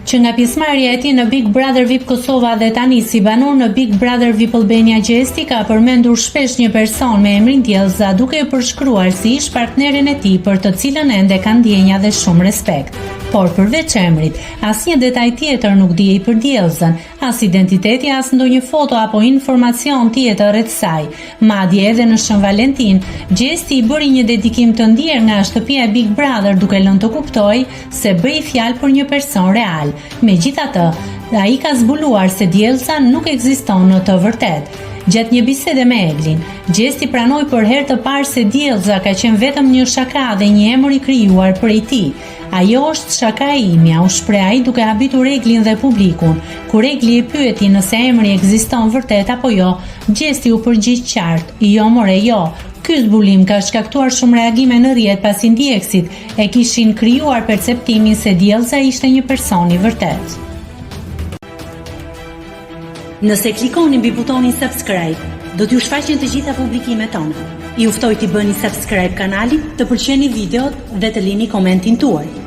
që nga pjesëmarrja e tij në Big Brother VIP Kosova dhe tani si banor në Big Brother VIP Albania Gjesti ka përmendur shpesh një person me emrin Djellza, duke e përshkruar si ish partnerin e tij për të cilën ende ka ndjenja dhe shumë respekt. Por përveç emrit, asnjë detaj tjetër nuk dihej për Djellzën, as identiteti, as ndonjë foto apo informacion tjetër rreth saj. Madje edhe në Shën Valentin, Gjesti i bëri një dedikim të ndier nga shtëpia e Big Brother, duke lënë të kuptojë se bëi fjalë për një person real. Megjithatë, ai ka zbuluar se Djellza nuk ekziston në të vërtetë. Gjatë një bisede me Eglin, Gjesti pranoi për herë të parë se Djellza ka qenë vetëm një shaka dhe një emër i krijuar prej tij. Ajo është shaka e imja, u shpreh ai duke habitur Eglin dhe publikun. Kur Egli e pyeti nëse emri ekziston vërtet apo jo, Gjesti u përgjigj qartë: "Jo more, jo." Ky zbulim ka shkaktuar shumë reagime në rrjet pasi ndjekësit e kishin krijuar perceptimin se Djellza ishte një person i vërtet. Nëse klikoni mbi butonin subscribe, do t'ju shfaqen të gjitha publikimet tona. Ju ftoj t'i bëni subscribe kanalit, të pëlqeni videot dhe të lini komentin tuaj.